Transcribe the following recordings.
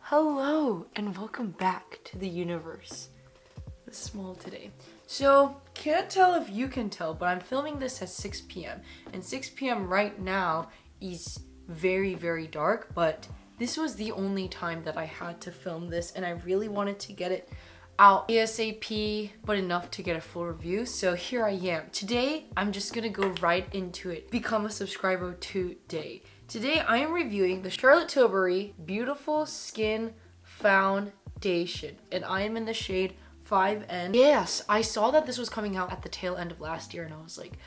Hello and welcome back to the universe. It's small today. So, can't tell if you can tell, but I'm filming this at 6 p.m. And 6 p.m. right now is very, very dark, but this was the only time that I had to film this and I really wanted to get it out ASAP, but enough to get a full review. So here I am. Today, I'm just gonna go right into it. Become a subscriber today. Today, I am reviewing the Charlotte Tilbury Beautiful Skin Foundation, and I am in the shade 5N. Yes, I saw that this was coming out at the tail end of last year, and I was like,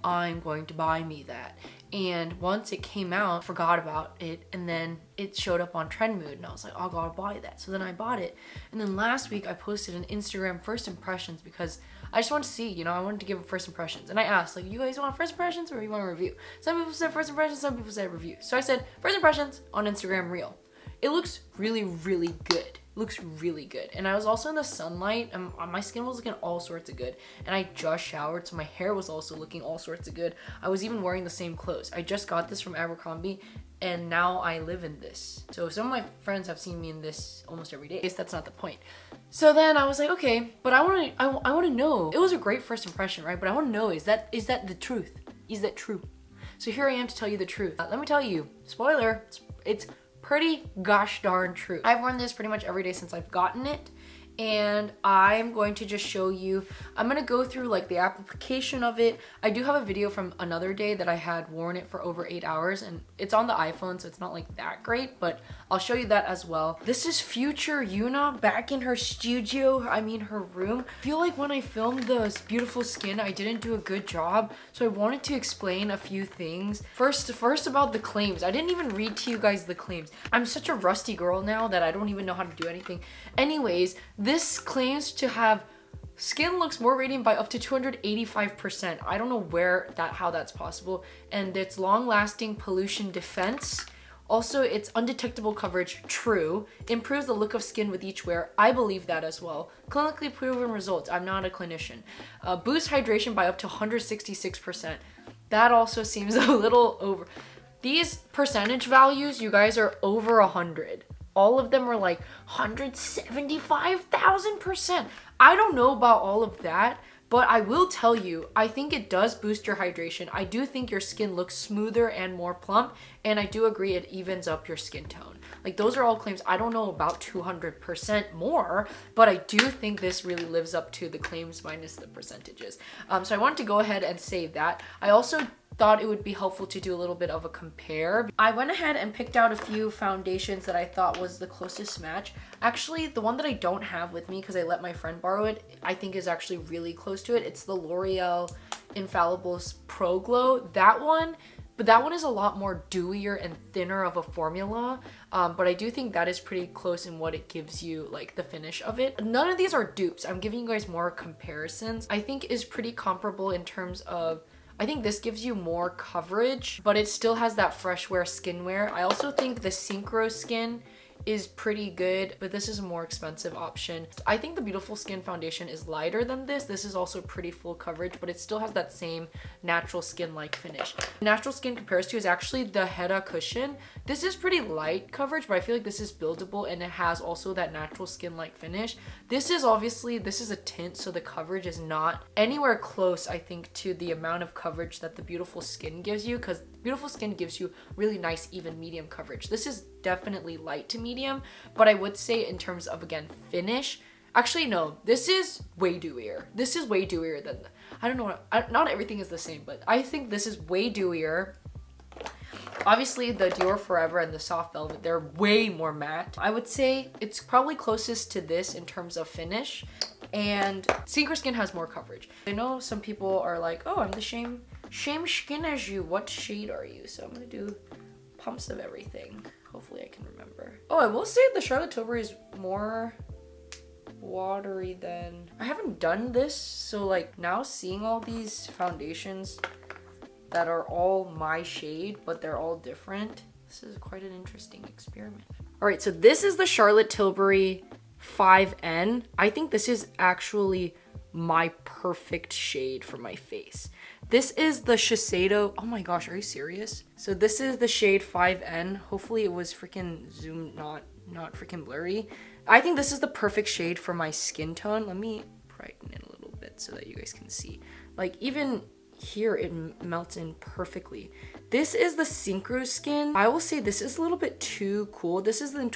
I'm going to buy me that. And once it came out, I forgot about it, and then it showed up on Trendmood, and I was like, oh, I gotta buy that. So then I bought it, and then last week I posted an Instagram first impressions because I just wanted to see, I wanted to give first impressions. And I asked, like, you guys want first impressions or you want a review? Some people said first impressions, some people said review. So I said first impressions on Instagram Reel. It looks really, really good. Looks really good. And I was also in the sunlight and my skin was looking all sorts of good. And I just showered, so my hair was also looking all sorts of good. I was even wearing the same clothes. I just got this from Abercrombie and now I live in this. So some of my friends have seen me in this almost every day. I guess that's not the point. So then I was like, okay, but I want to know. It was a great first impression, right? But I want to know, is that the truth? Is that true? So here I am to tell you the truth. Let me tell you, spoiler, it's pretty gosh darn true. I've worn this pretty much every day since I've gotten it, and I'm going to just show you. I'm gonna go through like the application of it. I do have a video from another day that I had worn it for over 8 hours, and it's on the iPhone, so it's not like that great, but I'll show you that as well. This is future Yuna back in her studio, her room. I feel like when I filmed this beautiful skin, I didn't do a good job, so I wanted to explain a few things. First about the claims. I didn't even read to you guys the claims. I'm such a rusty girl now that I don't even know how to do anything. Anyways, this claims to have skin looks more radiant by up to 285%. I don't know how that's possible. And it's long-lasting pollution defense. Also, it's undetectable coverage, true. Improves the look of skin with each wear. I believe that as well. Clinically proven results. I'm not a clinician. Boost hydration by up to 166%. That also seems a little over. These percentage values, you guys, are over 100. All of them are like 175,000%. I don't know about all of that, but I will tell you, I think it does boost your hydration. I do think your skin looks smoother and more plump, and I do agree it evens up your skin tone. Like, those are all claims. I don't know about 200% more, but I do think this really lives up to the claims minus the percentages. So I wanted to go ahead and say that. I also thought it would be helpful to do a little bit of a compare. I went ahead and picked out a few foundations that I thought was the closest match. Actually, the one that I don't have with me because I let my friend borrow it, I think is actually really close to it. It's the L'Oreal Infallibles Pro Glow. That one, but that one is a lot more dewier and thinner of a formula. But I do think that is pretty close in what it gives you, like the finish of it. None of these are dupes. I'm giving you guys more comparisons. I think is pretty comparable in terms of, I think this gives you more coverage, but it still has that fresh wear skin wear. I also think the Synchro Skin is pretty good, but this is a more expensive option. I think the Beautiful Skin Foundation is lighter than this. This is also pretty full coverage, but it still has that same natural skin-like finish. Natural Skin compares to is actually the Heda Cushion. This is pretty light coverage, but I feel like this is buildable and it has also that natural skin-like finish. This is obviously, this is a tint, so the coverage is not anywhere close, I think, to the amount of coverage that the Beautiful Skin gives you, because Beautiful Skin gives you really nice, even medium coverage. This is definitely light to medium, but I would say in terms of, again, finish, actually no, this is way dewier. This is way dewier than, I don't know, not everything is the same, but I think this is way dewier. Obviously the Dior Forever and the Soft Velvet, they're way more matte. I would say it's probably closest to this in terms of finish, and Synchro Skin has more coverage. I know some people are like, oh, I'm the same skin as you. What shade are you? So I'm gonna do pumps of everything. Hopefully I can remember. Oh, I will say the Charlotte Tilbury is more watery than, I haven't done this, so like now seeing all these foundations that are all my shade, but they're all different, this is quite an interesting experiment. All right, so this is the Charlotte Tilbury 5N. I think this is actually my perfect shade for my face. This is the Shiseido. Oh my gosh, are you serious? So this is the shade 5N. Hopefully it was freaking zoomed, not not freaking blurry. I think this is the perfect shade for my skin tone. Let me brighten it a little bit so that you guys can see. Like even here it melts in perfectly. This is the Synchro Skin. I will say this is a little bit too cool. This is the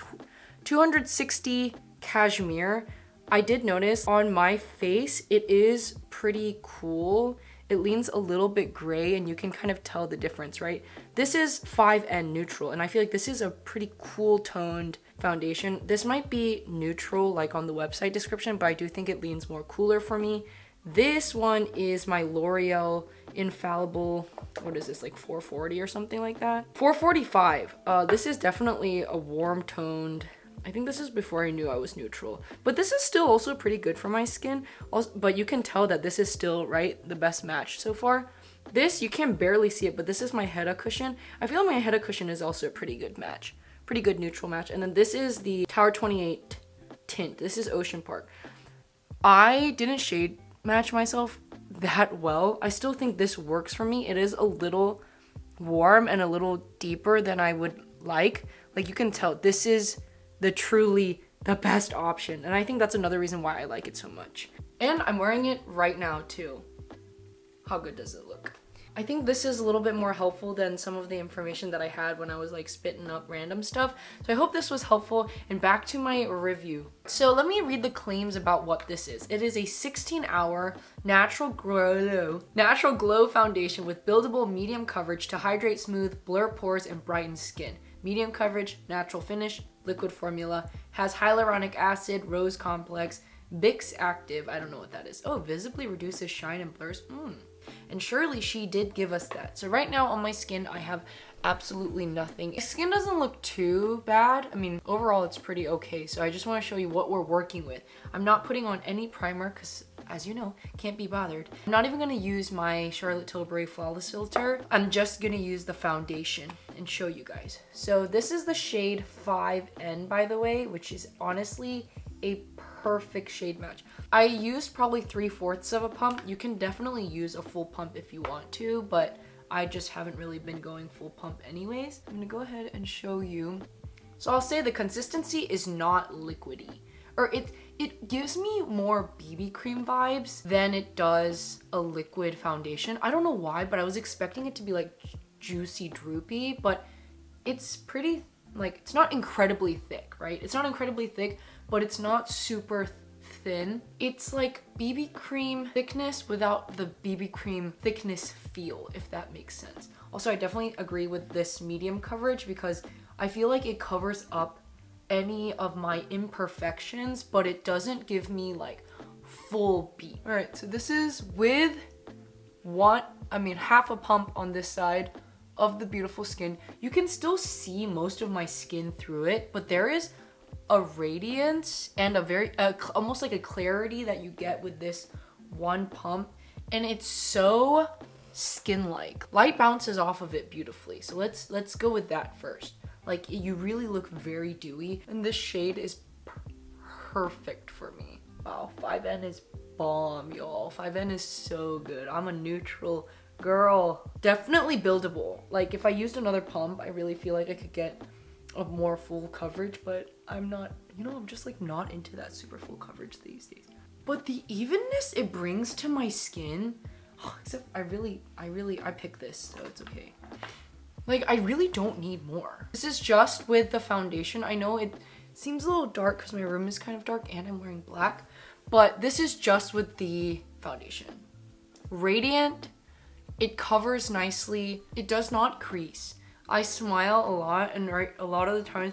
260 Cashmere. I did notice on my face it is pretty cool. It leans a little bit gray and you can kind of tell the difference, right? This is 5N neutral and I feel like this is a pretty cool toned foundation. This might be neutral like on the website description, but I do think it leans more cooler for me. This one is my L'Oreal Infallible, what is this, like 440 or something like that? 445. This is definitely a warm toned, I think this is before I knew I was neutral. But this is still also pretty good for my skin. Also, but you can tell that this is still, right, the best match so far. This, you can barely see it, but this is my Hedda cushion. I feel my Hedda cushion is also a pretty good match. Pretty good neutral match. And then this is the Tower 28 tint. This is Ocean Park. I didn't shade match myself that well. I still think this works for me. It is a little warm and a little deeper than I would like. Like you can tell this is truly the best option. And I think that's another reason why I like it so much. And I'm wearing it right now too. How good does it look? I think this is a little bit more helpful than some of the information that I had when I was like spitting up random stuff. So I hope this was helpful, and back to my review. So let me read the claims about what this is. It is a 16-hour natural glow foundation with buildable medium coverage to hydrate, smooth, blur pores, and brighten skin. Medium coverage, natural finish, liquid formula, has hyaluronic acid, rose complex, Bix active, I don't know what that is. Oh, visibly reduces shine and blurs. And surely she did give us that. So right now on my skin, I have absolutely nothing. My skin doesn't look too bad. I mean, overall it's pretty okay. So I just want to show you what we're working with. I'm not putting on any primer because, as you know, can't be bothered. I'm not even going to use my Charlotte Tilbury Flawless Filter. I'm just going to use the foundation and show you guys. So this is the shade 5N, by the way, which is honestly a perfect shade match. I used probably 3/4 of a pump. You can definitely use a full pump if you want to, but I just haven't really been going full pump anyways. I'm gonna go ahead and show you. So I'll say the consistency is not liquidy, or it gives me more BB cream vibes than it does a liquid foundation. I don't know why, but I was expecting it to be like juicy droopy, but it's pretty, like, it's not incredibly thick, right? It's not incredibly thick, but it's not super thin. It's like BB cream thickness without the BB cream thickness feel, if that makes sense. Also, I definitely agree with this medium coverage because I feel like it covers up any of my imperfections, but it doesn't give me like full beat. All right, so this is with half a pump on this side of the beautiful skin. You can still see most of my skin through it, but there is a radiance and a very almost like a clarity that you get with this one pump, and it's so skin-like. Light bounces off of it beautifully, so let's go with that first. Like, you really look very dewy, and this shade is perfect for me. Wow, 5N is bomb, y'all. 5N is so good. I'm a neutral girl. Definitely buildable. Like, if I used another pump, I really feel like I could get a more full coverage, but I'm not, I'm just like not into that super full coverage these days. But the evenness it brings to my skin, except I picked this, so it's okay. Like, I really don't need more. This is just with the foundation. I know it seems a little dark because my room is kind of dark and I'm wearing black, but this is just with the foundation. Radiant, it covers nicely, it does not crease. I smile a lot, and a lot of the times,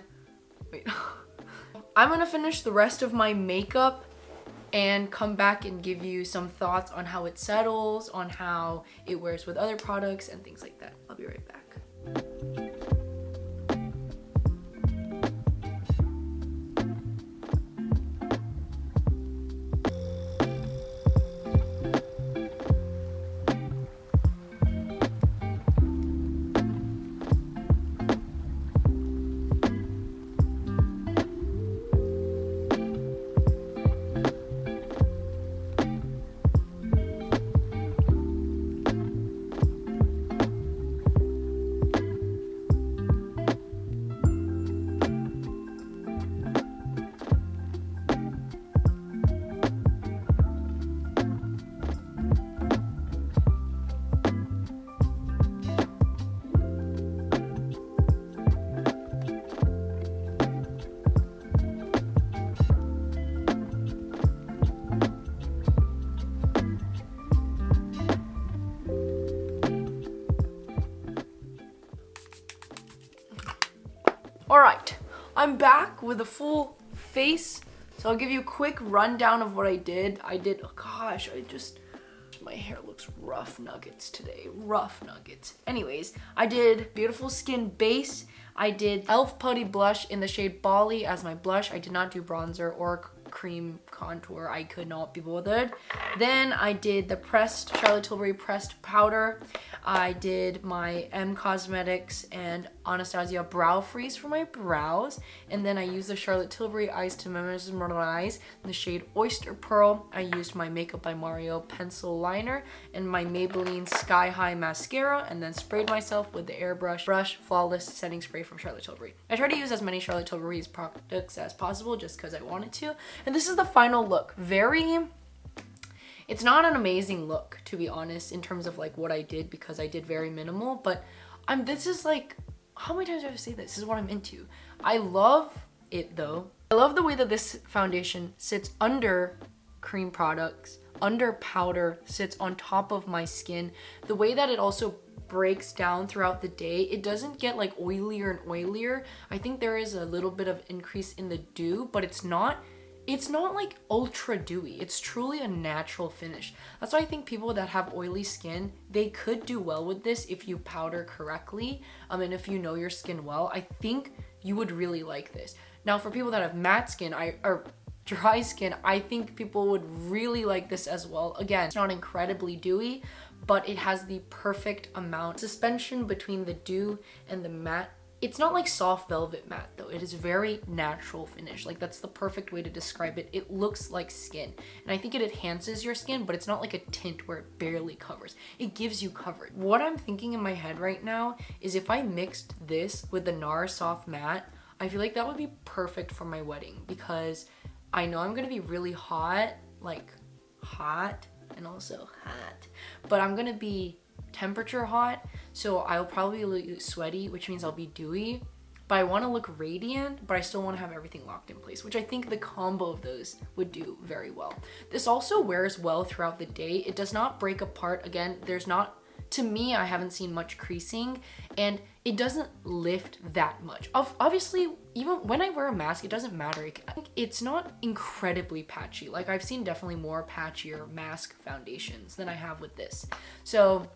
wait. I'm gonna finish the rest of my makeup and come back and give you some thoughts on how it settles, on how it wears with other products and things like that. I'll be right back. back with a full face. So I'll give you a quick rundown of what I did. Oh gosh, my hair looks rough nuggets today, rough nuggets. Anyways, I did Beautiful Skin Base. I did e.l.f. Putty Blush in the shade Bali as my blush. I did not do bronzer or cream contour. I could not be bothered. Then I did the Charlotte Tilbury pressed powder. I did my M Cosmetics and Anastasia brow freeze for my brows. And then I used the Charlotte Tilbury Eyes to Mesmerize in the shade Oyster Pearl. I used my Makeup by Mario pencil liner and my Maybelline Sky High mascara, and then sprayed myself with the Airbrush Flawless Setting Spray from Charlotte Tilbury. I try to use as many Charlotte Tilbury's products as possible just because I wanted to. And this is the final look. It's not an amazing look, to be honest, in terms of like what I did, because I did very minimal, but this is like, how many times do I have to say this? This is what I'm into. I love it though. I love the way that this foundation sits under cream products, under powder, sits on top of my skin. The way that it also breaks down throughout the day, it doesn't get like oilier and oilier. I think there is a little bit of increase in the dew, but it's not like ultra dewy. It's truly a natural finish. That's why I think people that have oily skin, they could do well with this if you powder correctly. And if you know your skin well, I think you would really like this. Now for people that have matte skin or dry skin, I think people would really like this as well. Again, it's not incredibly dewy, but it has the perfect amount suspension between the dew and the matte. It's not like soft velvet matte though. It is very natural finish. Like that's the perfect way to describe it. It looks like skin. And I think it enhances your skin, but it's not like a tint where it barely covers. It gives you coverage. What I'm thinking in my head right now is if I mixed this with the NARS Soft Matte, I feel like that would be perfect for my wedding, because I know I'm gonna be really hot, like hot and also hot, but I'm gonna be temperature hot, so I'll probably look sweaty, which means I'll be dewy, but I want to look radiant, but I still want to have everything locked in place, which I think the combo of those would do very well. This also wears well throughout the day. It does not break apart. Again, there's not, to me, I haven't seen much creasing, and it doesn't lift that much. Obviously, even when I wear a mask, it doesn't matter. It's not incredibly patchy. Like I've seen definitely more patchier mask foundations than I have with this. So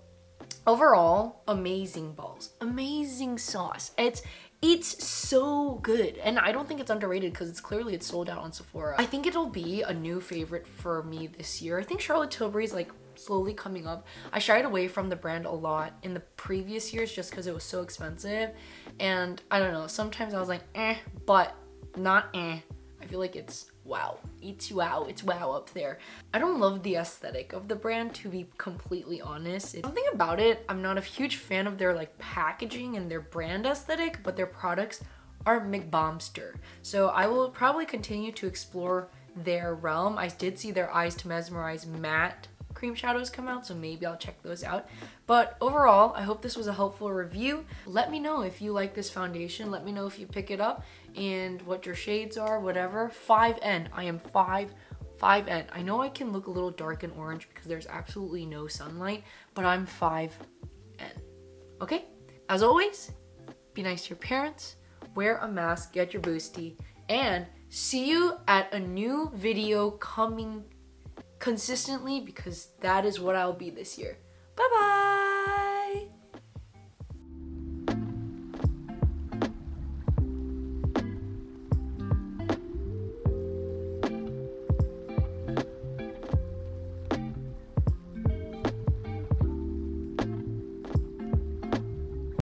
overall, amazing balls, amazing sauce. It's so good, and I don't think it's underrated because it's sold out on Sephora. I think it'll be a new favorite for me this year. I think Charlotte Tilbury's like slowly coming up. I shied away from the brand a lot in the previous years just because it was so expensive, and I don't know, sometimes I was like but not I feel like it's wow. It's wow up there. I don't love the aesthetic of the brand, to be completely honest. Something about it, I'm not a huge fan of their like packaging and their brand aesthetic, but their products are McBombster. So I will probably continue to explore their realm. I did see their Eyes to Mesmerize matte cream shadows come out, so maybe I'll check those out. But overall, I hope this was a helpful review. Let me know if you like this foundation. Let me know if you pick it up and what your shades are, whatever. 5N. I am 5N. I know I can look a little dark and orange because there's absolutely no sunlight, but I'm 5N. Okay? As always, be nice to your parents, wear a mask, get your boosty, and see you at a new video coming consistently, because that is what I'll be this year. Bye bye.